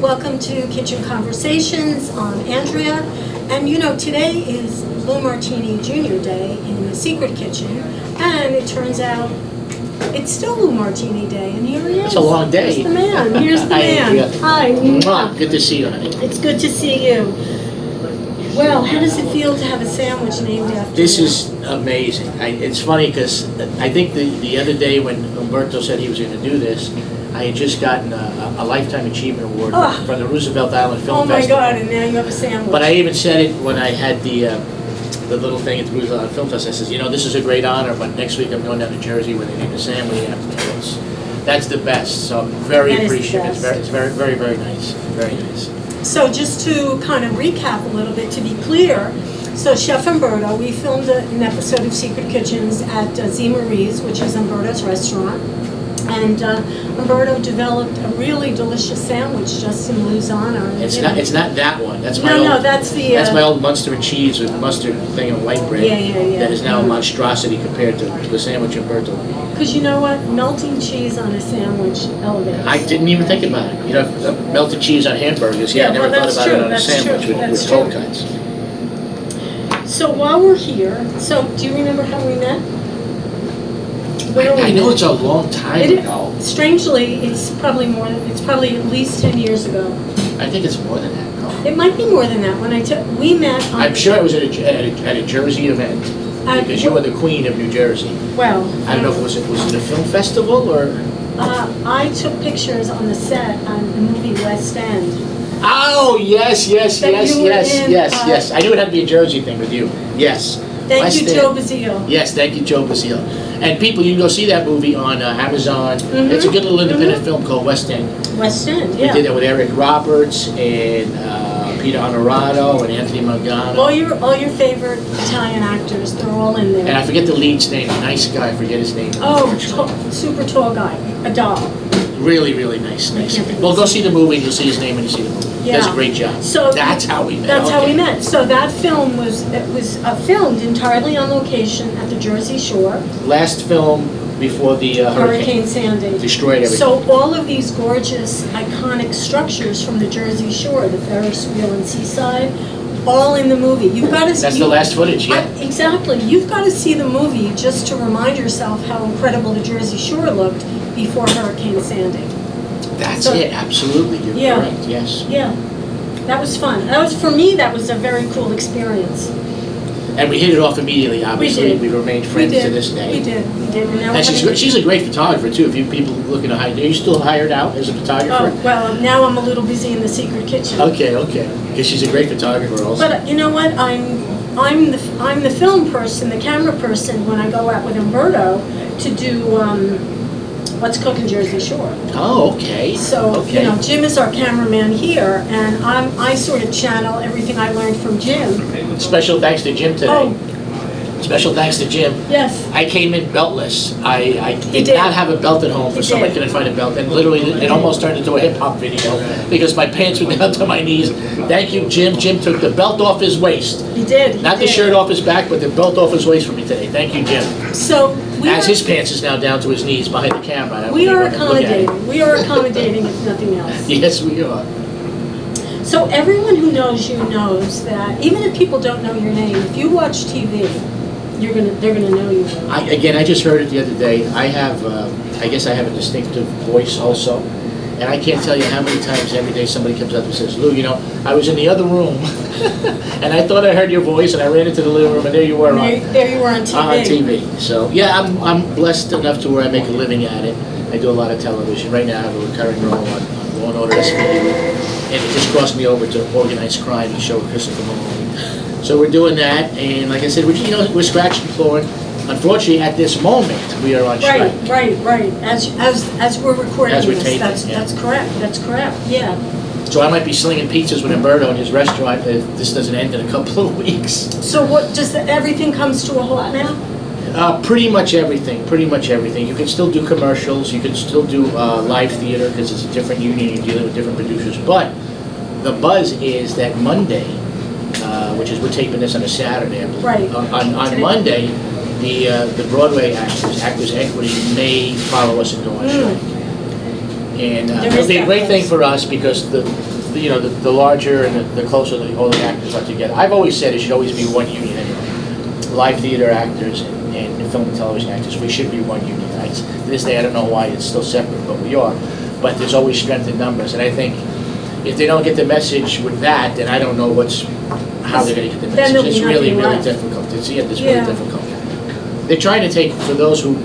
Welcome to Kitchen Conversations. I'm Andrea, and today is Lou Martini Jr. Day in the Secret Kitchen, and it turns out it's still Lou Martini Day, and here he is. It's a long day. Here's the man. Here's the man. Hi. Mwah. Good to see you, honey. It's good to see you. Well, how does it feel to have a sandwich named after This you? is amazing. It's funny because I think the other day when Umberto said he was going to do this, I had just gotten a Lifetime Achievement Award from the Roosevelt Island Film Festival. Oh my God, and now you have a sandwich. But I even said it when I had the little thing at the Roosevelt Island Film Festival. I says, this is a great honor, but next week I'm going down to Jersey where they name a sandwich after me. That's the best, so I'm very appreciative. It's very, very, very nice. Very nice. So just to kind of recap a little bit, to be clear, so Chef Umberto, we filmed an episode of Secret Kitchens at Marie's, which is Umberto's restaurant. And Umberto developed a really delicious sandwich just in Lou's honor. It's not that one. That's my old, that's the that's my old Munster and cheese with mustard thing of white bread. Yeah. That is now a monstrosity compared to the sandwich Umberto. Because you know what, melting cheese on a sandwich elevates. I didn't even think about it. Melted cheese on hamburgers. I never thought about it on a sandwich with cold cuts. So while we're here, do you remember how we met? I know it's a long time ago. Strangely, it's probably at least 10 years ago. I think it's more than that. No. It might be more than that. We met. I'm sure it was at a Jersey event because you were the queen of New Jersey. Well, I don't know if was it a film festival or. I took pictures on the set on the movie West End. Oh yes. I knew it had to be a Jersey thing with you. Yes. Thank you, Joe Basile. Yes, thank you, Joe Basile. And people, you can go see that movie on Amazon. Mm-hmm. It's a good little independent film called West End. West End, yeah. We did it with Eric Roberts and Peter Honorato and Anthony Mangano. All your favorite Italian actors, they're all in there. And I forget the lead's name, nice guy, I forget his name. Oh, super tall guy, a doll. Really, really nice. Well, go see the movie and you'll see his name when you see the movie. Yeah. Does a great job. So that's how we met. That's how we met. So that film was filmed entirely on location at the Jersey Shore. Last film before the Hurricane Sandy destroyed everything. So all of these gorgeous, iconic structures from the Jersey Shore, the Ferris wheel and Seaside, all in the movie. You've got to see. That's the last footage, yeah. Exactly. You've got to see the movie just to remind yourself how incredible the Jersey Shore looked before Hurricane Sandy. That's it. Absolutely. You're correct. Yes. Yeah. That was fun. For me, that was a very cool experience. And we hit it off immediately, obviously. We remained friends to this day. We did. And she's a great photographer, too. If you people looking to hire, are you still hired out as a photographer? Oh, well, now I'm a little busy in the Secret Kitchen. Okay. Because she's a great photographer also. But you know what? I'm the film person, the camera person, when I go out with Umberto to do What's Cookin Jersey Shore. Oh, okay. So, Jim is our cameraman here, and I sort of channel everything I learned from Jim. Special thanks to Jim today. Oh. Special thanks to Jim. Yes. I came in beltless. I did not have a belt at home for somebody couldn't find a belt, and literally it almost turned into a hip-hop video because my pants were down to my knees. Thank you, Jim. Jim took the belt off his waist. He did. Not the shirt off his back, but the belt off his waist for me today. Thank you, Jim. So his pants is now down to his knees behind the camera. We are accommodating. We are accommodating, if nothing else. Yes, we are. So everyone who knows you knows that even if people don't know your name, if you watch TV, they're gonna know you. I just heard it the other day. I guess I have a distinctive voice also. And I can't tell you how many times every day somebody comes up and says, Lou, I was in the other room and I thought I heard your voice and I ran into the living room and there you were there you were on TV. On TV. So yeah, I'm blessed enough to where I make a living at it. I do a lot of television. Right now I have a recurring role on Law and Order SVU. And it just crossed me over to Organized Crime, the show with Christopher Maloney. So we're doing that, and like I said, we're scratching and clawing. Unfortunately, at this moment, we are on strike. Right. As we're recording taping, that's correct. Yeah. So I might be slinging pizzas with Umberto in his restaurant if this doesn't end in a couple of weeks. So everything comes to a halt now? Pretty much everything. You can still do commercials. You can still do live theater because it's a different union. You're dealing with different producers. But the buzz is that Monday, which is we're taping this on a Saturday. Right. On Monday, the Broadway Actors Equity may follow us and go on strike. And it'll be a great thing for us because the larger and the closer all the actors are together. I've always said it should always be one union anyway. Live theater actors and film and television actors, we should be one union. To this day, I don't know why it's still separate, but we are. But there's always strength in numbers, and I think if they don't get the message with that, then I don't know how they're going to get the message. It's really, really difficult. It's really difficult. They're trying to take, for those who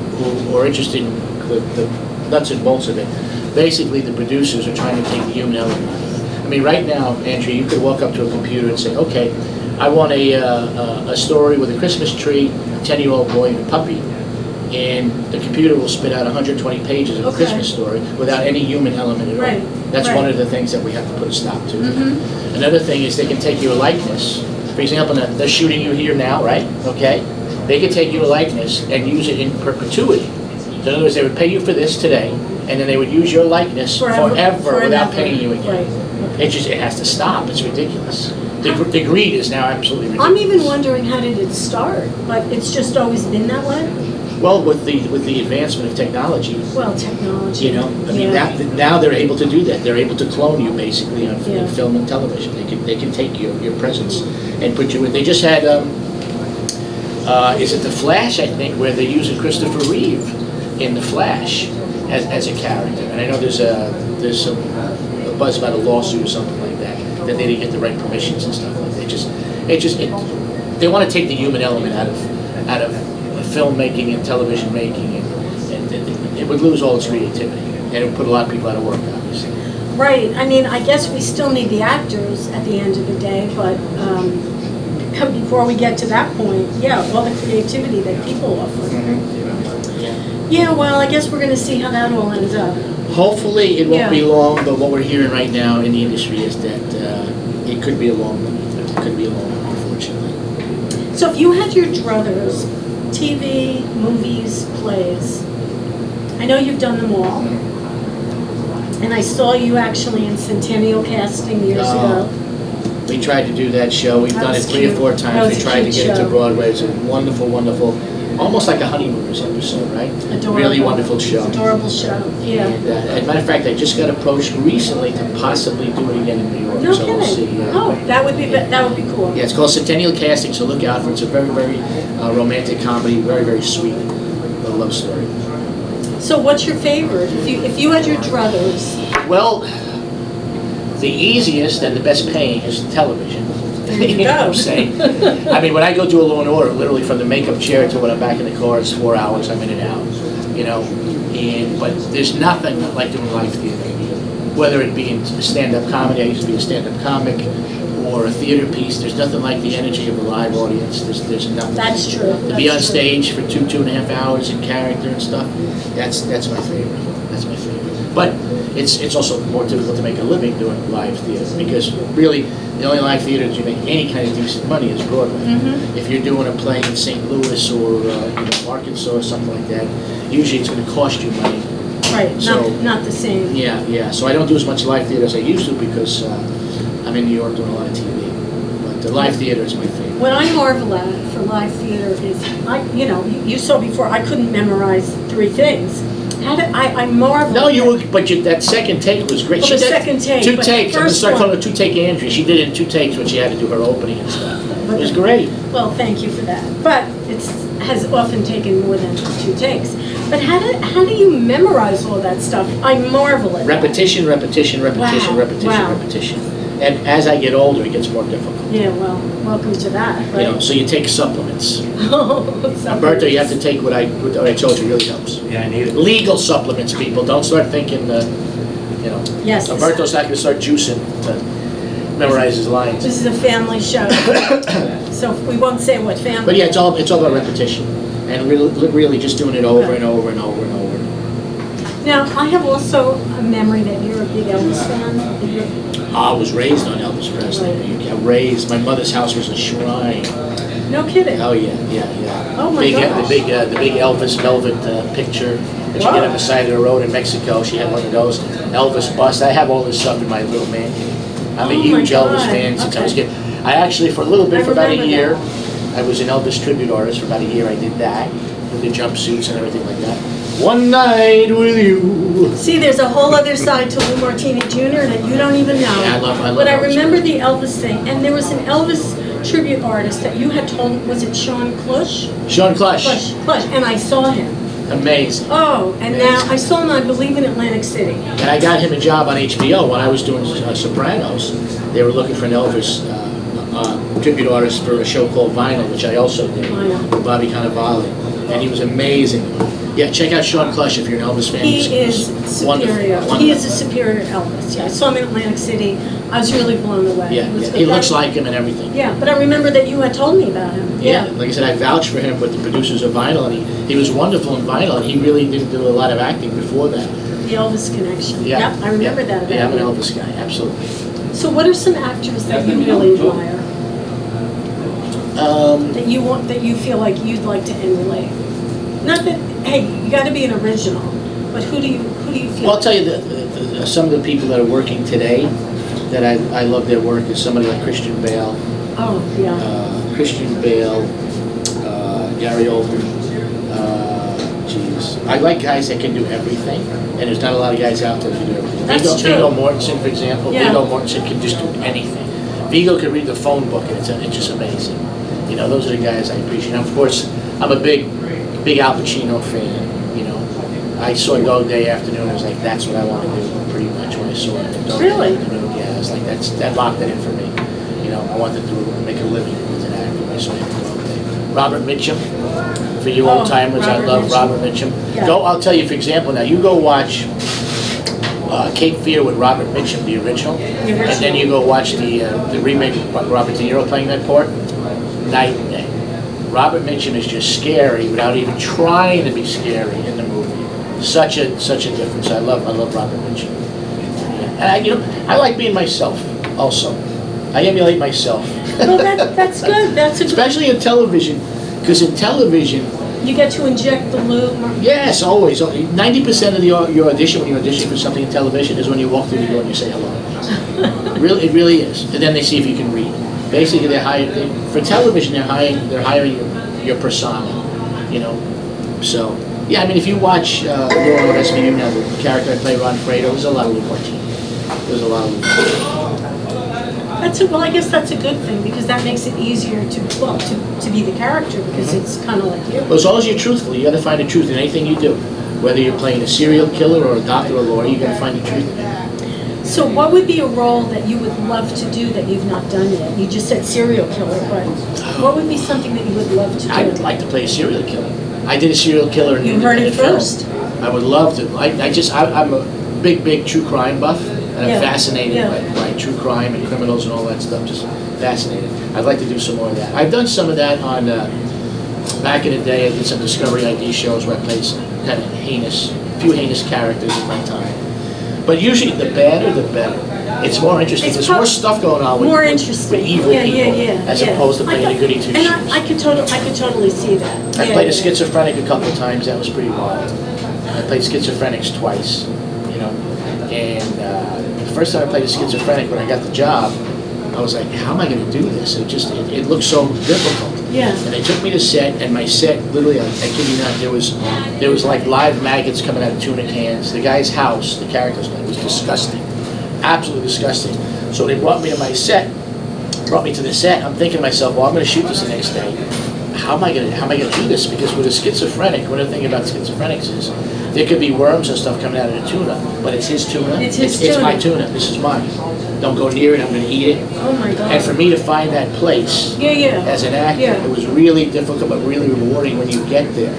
are interested in the nuts and bolts of it, basically the producers are trying to take the human element out of it. I mean, right now, Andrea, you could walk up to a computer and say, okay, I want a story with a Christmas tree, a 10-year-old boy, and a puppy. And the computer will spit out 120 pages of a Christmas story without any human element at all. That's one of the things that we have to put a stop to. Another thing is they can take your likeness. For example, they're shooting you here now, right? Okay? They could take your likeness and use it in perpetuity. So in other words, they would pay you for this today, and then they would use your likeness forever without paying you again. It has to stop. It's ridiculous. The greed is now absolutely ridiculous. I'm even wondering, how did it start? But it's just always been that way? Well, with the advancement of technology. Well, technology. Now they're able to do that. They're able to clone you basically on film and television. They can take your presence and put you in. They just had is it The Flash, I think, where they're using Christopher Reeve in The Flash as a character. And I know there's some buzz about a lawsuit or something like that they didn't get the right permissions and stuff like that. They want to take the human element out of filmmaking and television making, and it would lose all its creativity, and it would put a lot of people out of work, obviously. Right. I mean, I guess we still need the actors at the end of the day, but before we get to that point, all the creativity that people offer. Yeah, well, I guess we're going to see how that all ends up. Hopefully it won't be long, but what we're hearing right now in the industry is that it could be a long one. It could be a long one, unfortunately. So if you had your druthers, TV, movies, plays, I know you've done them all. And I saw you actually in Centennial Casting years ago. We tried to do that show. We've done it 3 or 4 times. We tried to get it to Broadway. It's a wonderful, wonderful, almost like a honeymooners episode, right? Adorable. Really wonderful show. Adorable show, yeah. And, as a matter of fact, I just got approached recently to possibly do it again in New York. No so kidding. We'll see. That would be cool. Yeah, it's called Centennial Casting, so look out for it. It's a very, very romantic comedy, very, very sweet little love story. So what's your favorite? If you had your druthers? Well, the easiest and the best paying is television. There you know go. what I'm saying? I mean, when I go do a Law and Order, literally from the makeup chair to when I'm back in the car, it's 4 hours, I'm in and out. But there's nothing like doing live theater. Whether it be in stand-up comedy, I used to be a stand-up comic, or a theater piece, there's nothing like the energy of a live audience. There's nothing. That's true. To be on stage for 2.5 hours in character and stuff, that's my favorite. That's my favorite. But it's also more difficult to make a living doing live theater, because really the only live theater that you make any kind of decent money is Broadway. If you're doing a play in St. Louis or Arkansas or something like that, usually it's going to cost you money. Right, So, not the same. Yeah. So I don't do as much live theater as I used to because I'm in New York doing a lot of TV. But the live theater is my favorite. What I marvel at for live theater is, you saw before, I couldn't memorize 3 things. I marvel. No, that second take was great. Well, the second take. 2 takes. I'm going to first start calling one. it 2-take Andrea. She did it in 2 takes when she had to do her opening and stuff. It was great. Well, thank you for that. But it has often taken more than 2 takes. But how do you memorize all that stuff? I marvel at Repetition. Wow. And as I get older, it gets more difficult. Yeah, well, welcome to that. Right? So you take supplements. Umberto, you have to take what I told you really helps. Yeah, I need it. Legal supplements, people. Don't start thinking, Yes. Umberto's not going to start juicing to memorize his lines. This is a family show, so we won't say what family. But yeah, it's all about repetition, and really just doing it over and over and over and over. Now, I have also a memory that you're a big Elvis fan. I was raised on Elvis Presley. My mother's house was a shrine. No kidding. Oh yeah. Oh my gosh. The big Elvis velvet picture that you get on the side of the road in Mexico. She had one of those Elvis bust. I have all this stuff in my little man cave. I'm a huge Elvis fan since I was a kid. I actually, for a little bit, I for about a remember year, that. I was an Elvis tribute artist for about a year. I did that with the jumpsuits and everything like that. One night with you. See, there's a whole other side to Lou Martini Jr. that you don't even know. Yeah, I love But I Elvis. remember the Elvis thing, and there was an Elvis tribute artist that you had told, was it Sean Clush? Sean Clush. Clush, and I saw him. Amazing. Oh, and now I saw him, I believe, in Atlantic City. And I got him a job on HBO when I was doing Sopranos. They were looking for an Elvis tribute artist for a show called Vinyl, which I also did with Bobby Cannavale, and he was amazing. Yeah, check out Sean Clush if you're an Elvis fan. He He's is wonderful, superior. wonderful. He is a superior Elvis. Yeah, I saw him in Atlantic City. I was really blown away. Yeah, It was yeah. good. He looks like him and everything. Yeah, but I remember that you had told me about him. Yeah, like I said, I vouched for him with the producers of Vinyl, and he was wonderful in Vinyl, and he really didn't do a lot of acting before that. The Elvis connection. Yeah, Yep, I remember that about Yeah, I'm an you. Elvis guy, absolutely. So what are some actors that you really admire? That you want, that you feel like you'd like to emulate? Not that, hey, you got to be an original, but who do you feel? Well, I'll tell you, some of the people that are working today, that I love their work, is somebody like Christian Bale. Oh, yeah. Christian Bale, Gary Oldman. I like guys that can do everything, and there's not a lot of guys out there that can do everything. That's true. Viggo Mortensen, for example. Yeah. Viggo Mortensen can just do anything. Viggo can read the phone book, and it's just amazing. You know, those are the guys I appreciate. And of course, I'm a big Al Pacino fan. You know, I saw Dog Day Afternoon. I was like, that's what I want to do, pretty much, when I saw it. Really? Yeah, I was like, that locked it in for me. You know, I wanted to make a living as an actor when I saw Dog Day. Robert Mitchum, for you old timers, I Robert love Mitchum. Robert Mitchum. Yeah. I'll tell you, for example, now you go watch Cape Fear with Robert Mitchum, the original, and then you go watch the remake with Robert De Niro playing that part. Night and day. Robert Mitchum is just scary without even trying to be scary in the movie. Such a difference. I love Robert Mitchum. And I like being myself also. I emulate myself. Well, that's good. That's a good. Especially in television, because in television, You get to inject the lube. yes, always. 90% of your audition, when you audition for something in television, is when you walk through the door and you say hello. It really is. And then they see if you can read. Basically, for television, they're hiring your persona, you know. So, yeah, I mean, if you watch Law and Order SVU now, the character I play, Ron Fredo, there's a lot of Lou Martini. There's a lot of Lou Martini. Well, I guess that's a good thing, because that makes it easier to be the character, because it's kind of like you. Well, as long as you're truthful, you got to find the truth in anything you do. Whether you're playing a serial killer or a doctor or a lawyer, you got to find the truth in it. So what would be a role that you would love to do that you've not done yet? You just said serial killer, but what would be something that you would love to do? I'd like to play a serial killer. I did a serial killer in You heard it in film. first. I would love to. I'm a big true crime buff, and Yeah. I'm fascinated Yeah. by true crime and criminals and all that stuff. Just fascinated. I'd like to do some more of that. I've done some of that on, back in the day, I did some Discovery ID shows where I played some kind of a few heinous characters at my time. But usually the badder, the better. It's more interesting. It's There's more stuff going on with, more with interesting. evil people, as opposed to playing a goody two shoes. And I could totally see that. I played a schizophrenic a couple of times. That was pretty wild. I played schizophrenics twice, you know. And the first time I played a schizophrenic, when I got the job, I was like, how am I going to do this? It looked so difficult. Yeah. And they took me to set, and my set, literally, I kid you not, there was like live maggots coming out of tuna cans. The guy's house, the character's name, was disgusting. Absolutely disgusting. So they brought me to my set, brought me to the set. I'm thinking to myself, well, I'm going to shoot this the next day. How am I going to do this? Because with a schizophrenic, one of the things about schizophrenics is there could be worms and stuff coming out of the tuna, but it's his tuna. It's his It's tuna. my tuna. This is mine. Don't go near it. I'm going to eat it. Oh my God. And for me to find that place as an actor, Yeah. it was really difficult but really rewarding when you get there.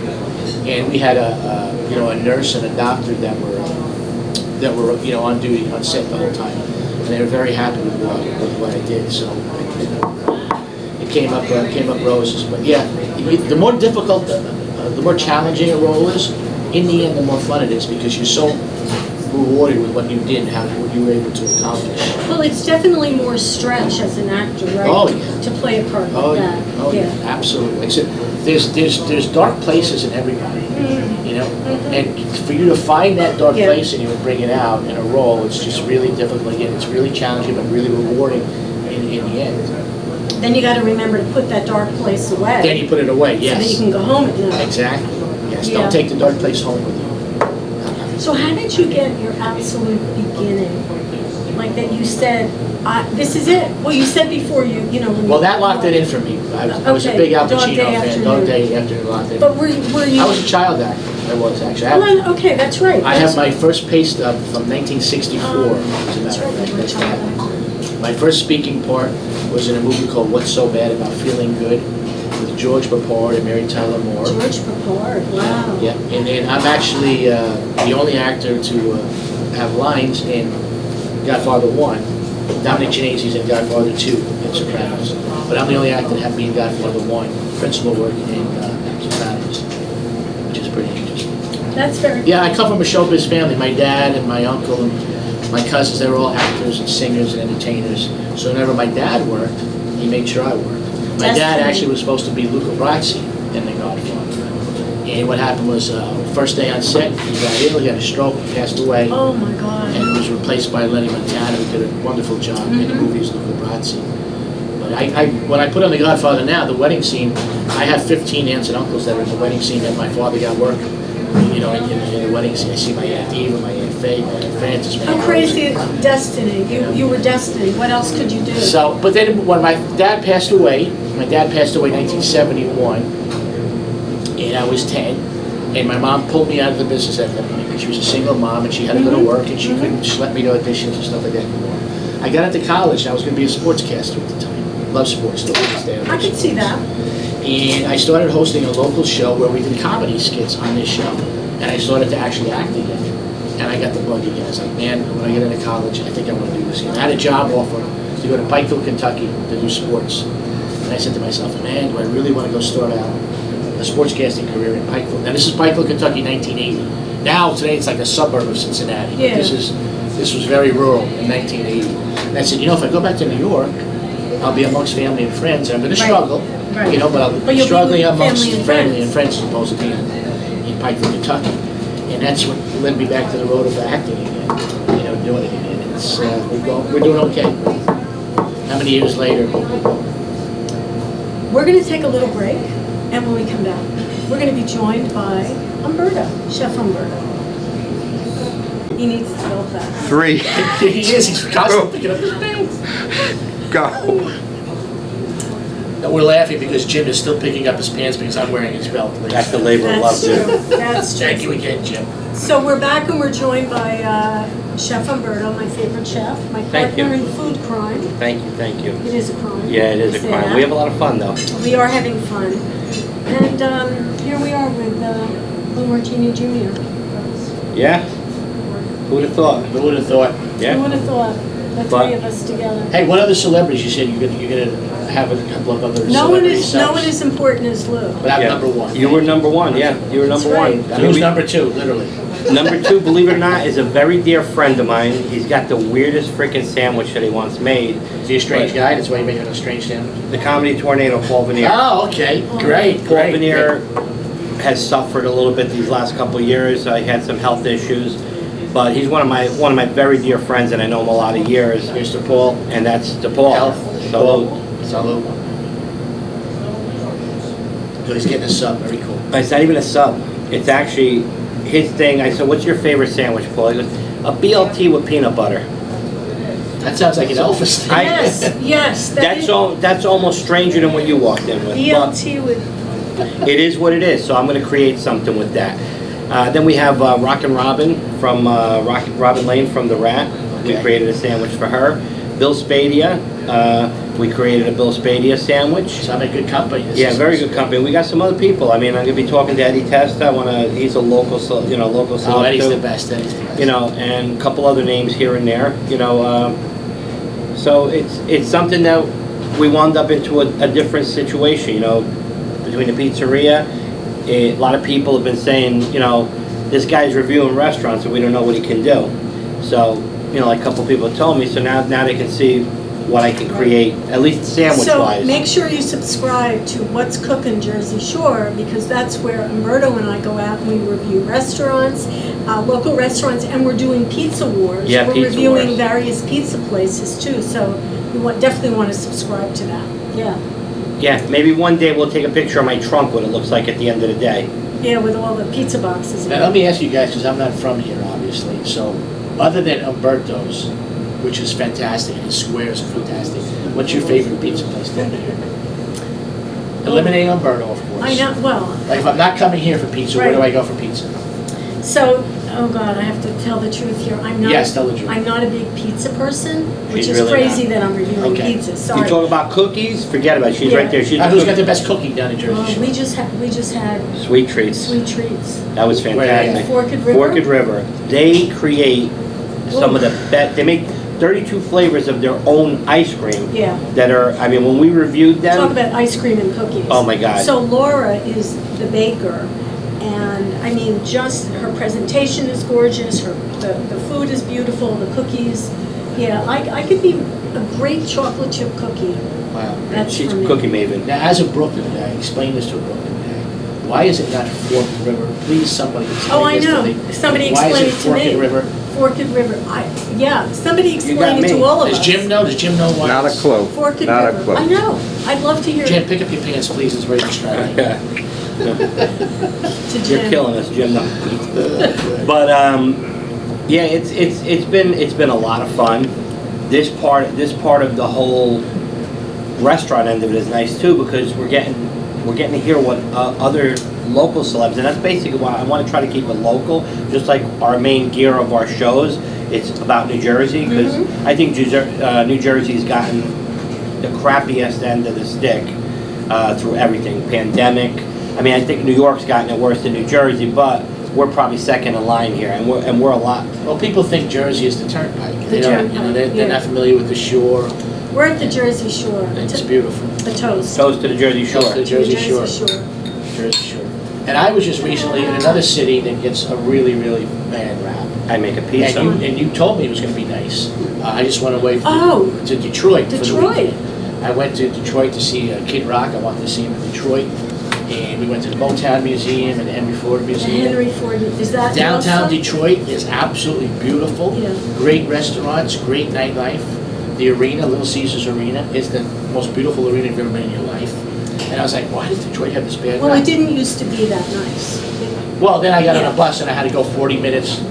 And we had a nurse and a doctor that were on duty on set the whole time, and they were very happy with what I did. So it came up roses. But yeah, the more difficult, the more challenging a role is, in the end, the more fun it is, because you're so rewarded with what you did and what you were able to accomplish. Well, it's definitely more stretch as an actor, right? Oh, yeah. To play a part Oh like yeah, that. oh yeah, absolutely. Like I said, there's dark places in everybody, you know, and for you to find that dark Yeah. place in you and bring it out in a role, it's just really difficult. Again, it's really challenging but really rewarding in the end. Then you gotta remember to put that dark place away. Then you put it away, So yes. that you can go home at night. Exactly. Yes, Yeah. don't take the dark place home with you. So how did you get your absolute beginning? Like that you said, this is it. Well, you said before when Well, you- that locked it in for me. I was a Okay, big Al Dog Pacino Day fan. Afternoon. Dog Day Afternoon locked it in. But were you? I was a child actor. I was actually. Okay, that's right. I have my first pay stub from 1964. As a That's matter right. of You were a fact. child actor. My first speaking part was in a movie called What's So Bad About Feeling Good with George Papard and Mary Tyler Moore. George Papard. Wow. Yeah, and then I'm actually the only actor to have lines in Godfather 1. Dominic Genesi's in Godfather 2 in Sopranos. But I'm the only actor to have me in Godfather 1, principal work in Sopranos, which is pretty interesting. That's very. Yeah, I come from a showbiz family. My dad and my uncle and my cousins, they were all actors and singers and entertainers. So whenever my dad worked, he made sure I worked. My dad Destiny. actually was supposed to be Luca Brasi in The Godfather. And what happened was, first day on set, he got ill, he had a stroke, he passed away. Oh my God. And was replaced by Lenny Montana, who did a wonderful job in the movies, Luca Brasi. But when I put on The Godfather now, the wedding scene, I have 15 aunts and uncles that are in the wedding scene that my father got work. In the wedding scene, I see my Aunt Eva, my Aunt Faye, my Aunt Frances. How crazy destiny. You were destined. What else could you do? So, but then when my dad passed away in 1971, and I was 10, and my mom pulled me out of the business at that point because she was a single mom and she had to go to work and she couldn't schlep me to auditions and stuff like that anymore. I got into college and I was going to be a sportscaster at the time. Love sports, still to this day. I could see that. And I started hosting a local show where we did comedy skits on this show. And I started to actually act again. And I got the bug again. I was like, man, when I get into college, I think I want to do this again. I had a job offer to go to Pikeville, Kentucky to do sports. And I said to myself, man, do I really want to go start out a sportscasting career in Pikeville? Now, this is Pikeville, Kentucky, 1980. Now, today, it's like a suburb of Cincinnati. But Yeah. this was very rural in 1980. And I said, if I go back to New York, I'll be amongst family and friends. And I'm going to struggle, Right. but I'll But be you'll be struggling with amongst family and friends as opposed to being in Pikeville, Kentucky. And that's what led me back to the road of acting again, doing it again. It's, we're doing okay. How many years later? We're going to take a little break, and when we come back, we're going to be joined by Umberto, Chef Umberto. He needs to go back. 3. He is, he's constantly picking up his pants. Go. And we're laughing because Jim is still picking up his pants because I'm wearing his belt. That's the labor of love, That's true. Jim. That's true. Thank you again, Jim. So we're back, and we're joined by Chef Umberto, my favorite chef, my Thank partner you. in food crime. Thank you, thank you. It is a crime. Yeah, it is a Say crime. that. We have a lot of fun, though. We are having fun. And here we are with Lou Martini Jr. Yeah? Who'd have thought? Who would have thought? Who Yeah? would have thought, the But- three of us together? Hey, what other celebrities you said you're gonna have a couple of other No one celebrities? is as important as Lou. But I'm Yeah. number one. You were number one, yeah. You were number That's one. right. And who's number two, literally? Number 2, believe it or not, is a very dear friend of mine. He's got the weirdest freaking sandwich that he wants made. Is he a strange guy? That's why you're making a strange sandwich? The comedy tornado, Paul Veneer. Oh, okay. Great, Paul great. Veneer has suffered a little bit these last couple of years. He had some health issues. But he's one of my very dear friends, and I know him a lot of years. Here's to Paul. And that's to Paul. Health. So Salud. So he's getting a sub, very cool. it's not even a sub. It's actually his thing. I said, "What's your favorite sandwich, Paul?" He goes, "A BLT with peanut butter." That sounds like an Elvis thing. Yes. That's almost stranger than what you walked in with. BLT with. But it is what it is. So I'm going to create something with that. Then we have Rockin' Robin from Robin Lane from The Rat. We Okay. created a sandwich for her. Bill Spadia. We created a Bill Spadia sandwich. So I'm in good company. Yeah, very good company. We got some other people. I mean, I'm gonna be talking to Eddie Testa. He's a local, local Oh, celeb Eddie's too. the best. Eddie's the best. And a couple other names here and there. So it's something that we wound up into a different situation. Between the pizzeria, a lot of people have been saying, this guy's reviewing restaurants and we don't know what he can do. So, like a couple people told me. So now they can see what I can create, at least sandwich-wise. So make sure you subscribe to What's Cookin Jersey Shore, because that's where Umberto and I go out and we review restaurants, local restaurants, and we're doing pizza wars. Yeah, we're pizza reviewing wars. various pizza places too. So you definitely want to subscribe to that. Yeah, Yeah, maybe one day we'll take a picture of my trunk, what it looks like at the end of the day. yeah, with all the pizza boxes. Now, let me ask you guys, because I'm not from here, obviously, so, other than Umberto's, which is fantastic, and his squares are fantastic, what's your favorite pizza place down here? Eliminating Umberto, of course. I know, well, Like, if I'm not coming here for pizza, where do Right. I go for pizza? so, oh God, I have to tell the truth here. Yes, tell the truth. I'm not a big pizza person, which She's is really crazy not. that I'm reviewing Okay. pizzas, You sorry. talk about cookies, forget about it, she's Yeah. right there, she's Who's the got the best cooking down in Jersey Well, Shore? we just had sweet treats. sweet treats. That was Where fantastic. at? Forked River? Forked River. They create some of the best, they make 32 flavors of their own ice cream Yeah. that are, I mean, when we reviewed them. Talk about ice cream and cookies. Oh my God. So Laura is the baker, and I mean, just her presentation is gorgeous, the food is beautiful, the cookies. Yeah, I could be a great chocolate chip cookie. Wow. That's She's for a me. cookie maven. Now, as a Brooklyn guy, explain this to a Brooklyn guy. Why is it not Forked River? Please, somebody explain Oh, I this to know. me. Somebody Why explain is it to Forked me. River? Forked River. Yeah, somebody explain it me. to all of us. Does Jim know? Does Jim know why? Not a it's- clue. Forked Not a River. clue. I know. I'd love to hear Jim, pick up your pants, please. It's very distracting. to You're Jim. killing us, Jim. But yeah, it's been a lot of fun. This part of the whole restaurant end of it is nice too, because we're getting to hear what other local celebs, and that's basically why I want to try to keep it local, just like our main gear of our shows. It's about New Jersey, because I think New Jersey's gotten the crappiest end of the stick through everything, pandemic. I mean, I think New York's gotten it worse than New Jersey, but we're probably second in line here, and we're a lot. Well, people think Jersey is the turnpike. The turnpike, They're yeah. not familiar with the shore. We're at the Jersey Shore. It's beautiful. The toast. Toast to the Jersey Shore. Toast to the Jersey Shore. Shore. Jersey Shore. And I was just recently in another city that gets a really, really bad rap. I make a pizza. And you told me it was going to be nice. I just went away Oh. to Detroit for the Detroit. weekend. I went to Detroit to see Kid Rock. I wanted to see him in Detroit. And we went to the Motown Museum and the Henry Ford The Museum. Henry Ford, is that Downtown also? Detroit is absolutely beautiful. Yeah. Great restaurants, great nightlife. The arena, Little Caesars Arena, is the most beautiful arena you've ever been in your life. And I was like, why does Detroit have this bad Well, rap? it didn't used to be that nice. Well, then I got on Yeah. a bus and I had to go 40 minutes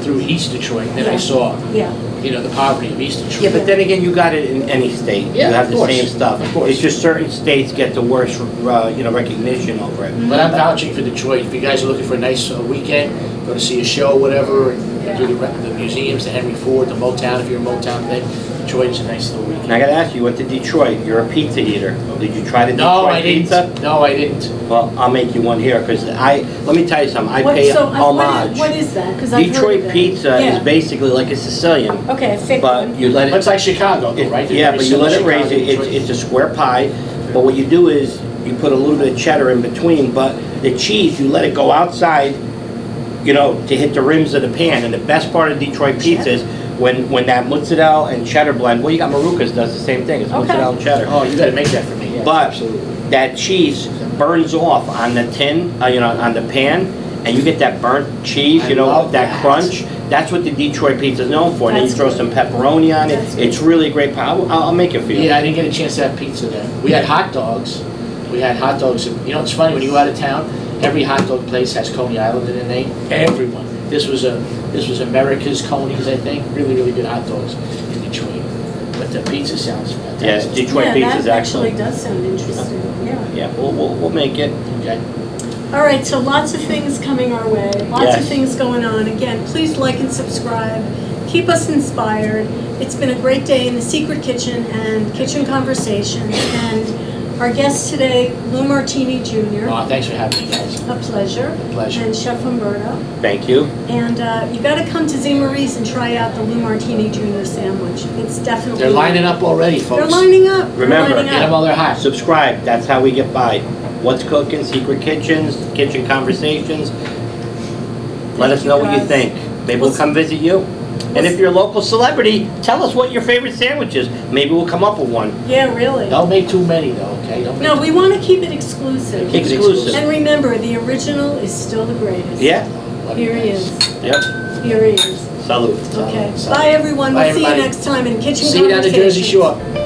through East Detroit. Then I Yeah. saw, Yeah. the poverty of East Detroit. Yeah, but then again, you got it in any state. Yeah, You have of the course. same stuff. Of course. It's just certain states get the worst, recognition over it. But I'm vouching for Detroit. If you guys are looking for a nice weekend, go to see a show, whatever, and do the museums, the Henry Ford, the Motown, if you're a Motown thing. Detroit is a nice little weekend. And I gotta ask you, you went to Detroit. You're a pizza eater. Did you try the No, Detroit I didn't. pizza? No, I didn't. Well, I'll make you one here, because let me tell you something. I pay homage. What is that? 'Cause I've heard Detroit of it. pizza Yeah. is basically like a Sicilian, Okay, a thick but one. you let But it's it, like Chicago, though, right? yeah, Very but you let it similar raise to it. Chicago, It's a square pie, but what you do is you put a little bit of cheddar in between, but the cheese, you let it go outside, to hit the rims of the pan. And the best part of Detroit pizza is when that mozzarella and cheddar blend, well, you got Maruca's does the same thing. It's Okay. mozzarella and cheddar. Oh, you gotta make that for me. Yes, But absolutely. that cheese burns off on the tin, on the pan, and you get that burnt cheese, I love that that. crunch. That's what the Detroit pizza is known for. And then you That's throw good. some pepperoni on it. That's good. It's really a great pie. I'll make it for you. Yeah, I didn't get a chance to have pizza there. We had hot dogs. It's funny, when you go out of town, every hot dog place has Coney Island in the name. Everyone. This was America's Coney's, I think. Really, really good hot dogs in Detroit. But the pizza sounds Yeah, fantastic. Detroit Yeah, pizza is that actually excellent. does sound interesting, yeah. Yeah, we'll make it. Okay. All right, so lots of things coming our way, lots of Yes. things going on. Again, please like and subscribe. Keep us inspired. It's been a great day in the Secret Kitchen and Kitchen Conversations. And our guest today, Lou Martini Jr. Oh, thanks for having me, guys. A pleasure. Pleasure. And Chef Umberto. Thank you. And you got to come to Z. Marie's and try out the Lou Martini Jr. sandwich. It's definitely. They're lining up already, folks. They're lining up. They're Remember, lining Get them up. while they're hot. Subscribe. That's how we get by. What's cooking? Secret Kitchens, Kitchen Conversations. Let us know what you guys. think. Maybe we'll come visit you. And if you're a local celebrity, tell us what your favorite sandwich is. Maybe we'll come up with one. Yeah, really. Don't make too many, though, okay? Don't make No, too we want to keep it exclusive. Keep it Exclusive. And remember, the original is still the greatest. Yeah. Love you Here he guys. is. Yep. Here he is. Salute. Okay. Salute. Bye, everyone. Bye, We'll see you everybody. next time in Kitchen See you down the Jersey Conversations. Shore.